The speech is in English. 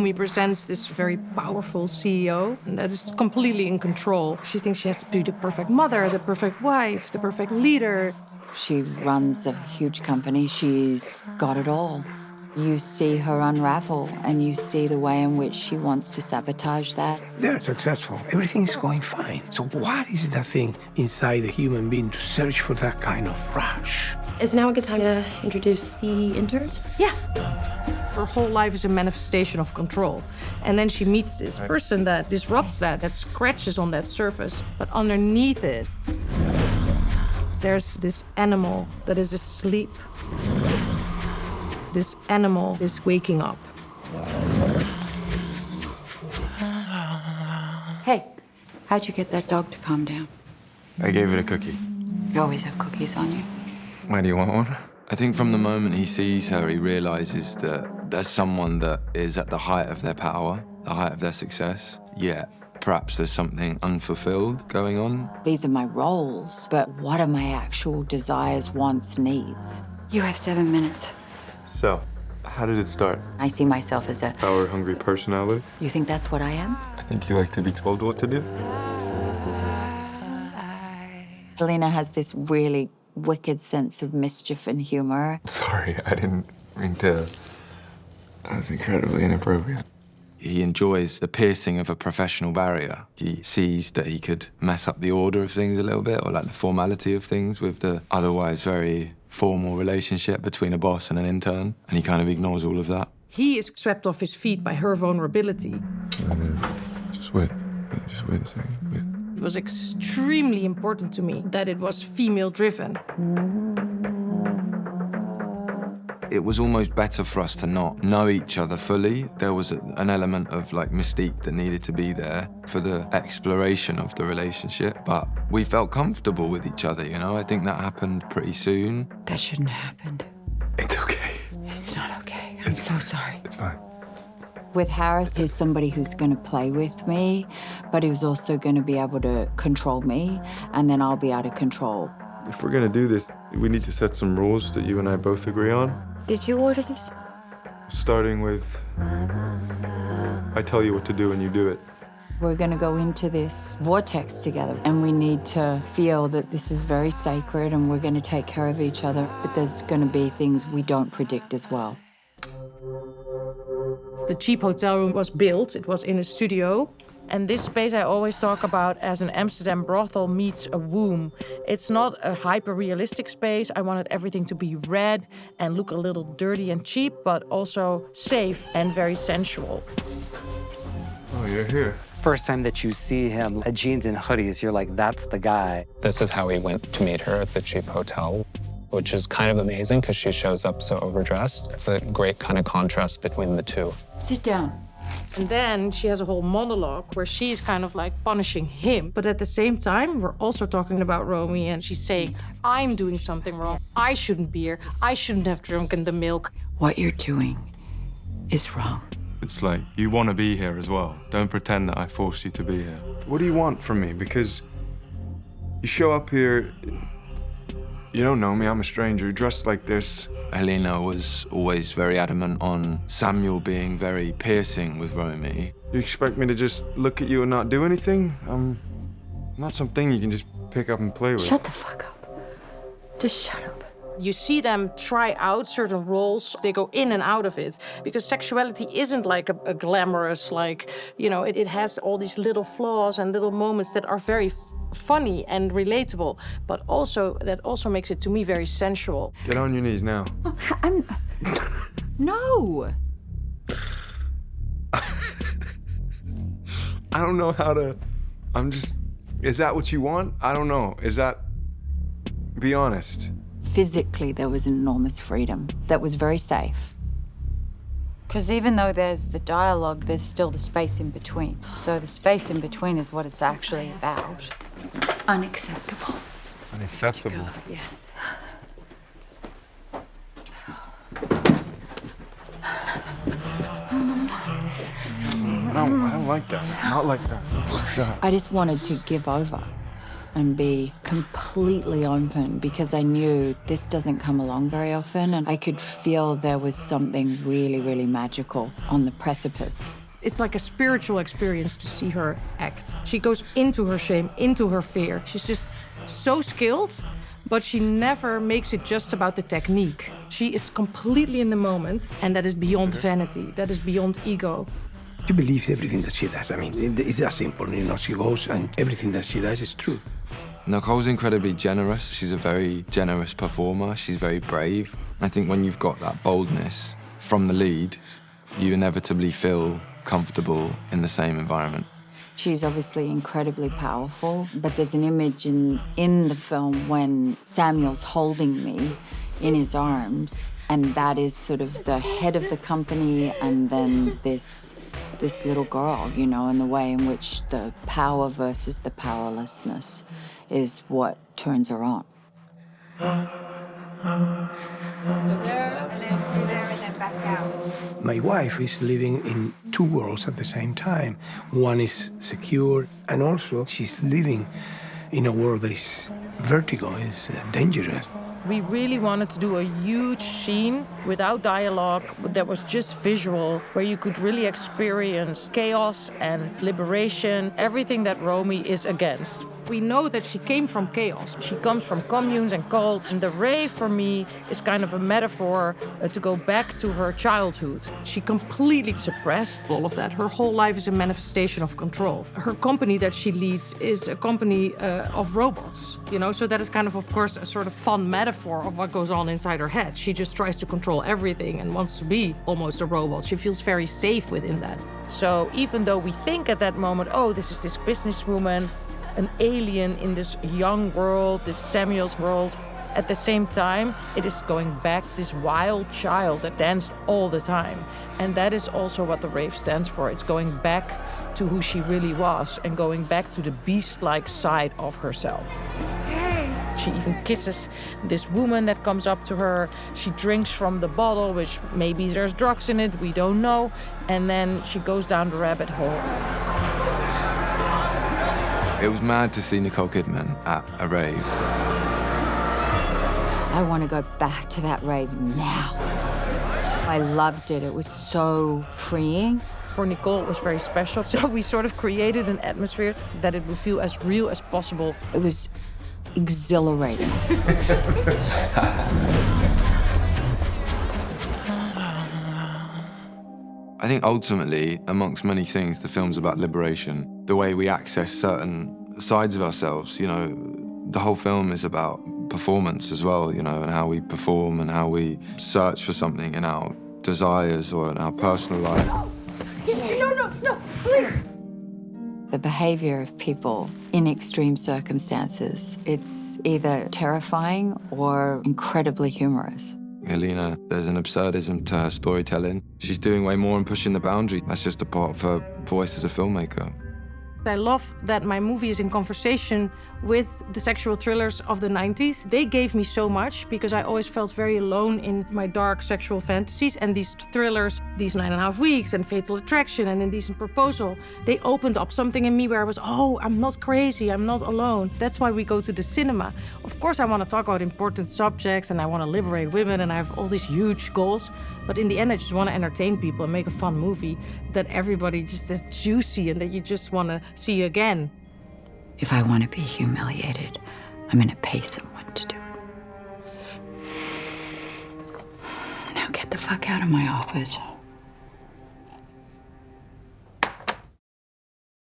Romy presents this very powerful CEO that is completely in control. She thinks she has to be the perfect mother, the perfect wife, the perfect leader. She runs a huge company. She's got it all. You see her unravel, and you see the way in which she wants to sabotage that. They're successful. Everything's going fine. So what is that thing inside a human being to search for that kind of rush? Is now a good time to introduce the interns? Yeah. Her whole life is a manifestation of control. And then she meets this person that disrupts that scratches on that surface. But underneath it, there's this animal that is asleep. This animal is waking up. Hey, how'd you get that dog to calm down? I gave it a cookie. You always have cookies on you. Why do you want one? I think from the moment he sees her, he realizes that there's someone that is at the height of their power, the height of their success, yet perhaps there's something unfulfilled going on. These are my roles, but what are my actual desires, wants, needs? You have 7 minutes. So, how did it start? I see myself as a... Power-hungry personality? You think that's what I am? I think you like to be told what to do. Halina has this really wicked sense of mischief and humor. Sorry, I didn't mean to... That was incredibly inappropriate. He enjoys the piercing of a professional barrier. He sees that he could mess up the order of things a little bit, or like the formality of things with the otherwise very formal relationship between a boss and an intern, and he kind of ignores all of that. He is swept off his feet by her vulnerability. Just wait a second, wait. It was extremely important to me that it was female-driven. It was almost better for us to not know each other fully. There was an element of like mystique that needed to be there for the exploration of the relationship, but we felt comfortable with each other, you know? I think that happened pretty soon. That shouldn't have happened. It's okay. It's not okay. I'm so sorry. It's fine. With Harris, he's somebody who's going to play with me, but he's also going to be able to control me, and then I'll be out of control. If we're gonna do this, we need to set some rules that you and I both agree on. Did you order this? Starting with, I tell you what to do and you do it. We're going to go into this vortex together, and we need to feel that this is very sacred and we're going to take care of each other, but there's going to be things we don't predict as well. The cheap hotel room was built. It was in a studio. And this space I always talk about as an Amsterdam brothel meets a womb. It's not a hyper-realistic space. I wanted everything to be red and look a little dirty and cheap, but also safe and very sensual. Oh, you're here. First time that you see him, jeans and hoodies, you're like, that's the guy. This is how we went to meet her at the cheap hotel, which is kind of amazing because she shows up so overdressed. It's a great kind of contrast between the two. Sit down. And then she has a whole monologue where she's kind of like punishing him. But at the same time, we're also talking about Romy, and she's saying, I'm doing something wrong. I shouldn't be here. I shouldn't have drunken the milk. What you're doing is wrong. It's like, you want to be here as well. Don't pretend that I forced you to be here. What do you want from me? Because you show up here, you don't know me, I'm a stranger, dressed like this. Halina was always very adamant on Samuel being very piercing with Romy. You expect me to just look at you and not do anything? I'm not something you can just pick up and play with. Shut the fuck up. Just shut up. You see them try out certain roles. They go in and out of it because sexuality isn't like a glamorous, like, you know, it has all these little flaws and little moments that are very funny and relatable, but also that also makes it to me very sensual. Get on your knees now. No. I don't know how to, is that what you want? I don't know. Is that, be honest. Physically, there was enormous freedom that was very safe. Because even though there's the dialogue, there's still the space in between. So the space in between is what it's actually about. Unacceptable. Unacceptable? God, yes. I don't like that. Not like that. Shut up. I just wanted to give over. and be completely open, because I knew this doesn't come along very often, and I could feel there was something really, really magical on the precipice. It's like a spiritual experience to see her act. She goes into her shame, into her fear. She's just so skilled, but she never makes it just about the technique. She is completely in the moment, and that is beyond vanity, that is beyond ego. She believes everything that she does. I mean, it's that simple, you know, she goes and everything that she does is true. Nicole's incredibly generous. She's a very generous performer. She's very brave. I think when you've got that boldness from the lead, you inevitably feel comfortable in the same environment. She's obviously incredibly powerful, but there's an image in the film when Samuel's holding me in his arms, and that is sort of the head of the company, and then this little girl, you know, and the way in which the power versus the powerlessness is what turns her on. My wife is living in two worlds at the same time. One is secure, and also she's living in a world that is vertigo, is dangerous. We really wanted to do a huge scene without dialogue that was just visual, where you could really experience chaos and liberation, everything that Romy is against. We know that she came from chaos. She comes from communes and cults. And the rave, for me, is kind of a metaphor to go back to her childhood. She completely suppressed all of that. Her whole life is a manifestation of control. Her company that she leads is a company of robots, you know? So that is kind of course, a sort of fun metaphor of what goes on inside her head. She just tries to control everything and wants to be almost a robot. She feels very safe within that. So even though we think at that moment, oh, this is this businesswoman, an alien in this young world, this Samuel's world, at the same time, it is going back this wild child that danced all the time. And that is also what the rave stands for. It's going back to who she really was and going back to the beast-like side of herself. She even kisses this woman that comes up to her. She drinks from the bottle, which maybe there's drugs in it, we don't know. And then she goes down the rabbit hole. It was mad to see Nicole Kidman at a rave. I want to go back to that rave now. I loved it. It was so freeing. For Nicole, it was very special. So we sort of created an atmosphere that it would feel as real as possible. It was exhilarating. I think ultimately, amongst many things, the film's about liberation. The way we access certain sides of ourselves, you know, the whole film is about performance as well, you know, and how we perform and how we search for something in our desires or in our personal life. No, please. The behavior of people in extreme circumstances, it's either terrifying or incredibly humorous. Halina, there's an absurdism to her storytelling. She's doing way more and pushing the boundary. That's just a part of her voice as a filmmaker. I love that my movie is in conversation with the sexual thrillers of the 90s. They gave me so much because I always felt very alone in my dark sexual fantasies. And these thrillers, these 9.5 Weeks and Fatal Attraction and Indecent Proposal, they opened up something in me where I was, oh, I'm not crazy, I'm not alone. That's why we go to the cinema. Of course, I want to talk about important subjects and I want to liberate women and I have all these huge goals. But in the end, I just want to entertain people and make a fun movie that everybody just is juicy and that you just want to see again. If I want to be humiliated, I'm going to pay someone to do it. Now get the fuck out of my office.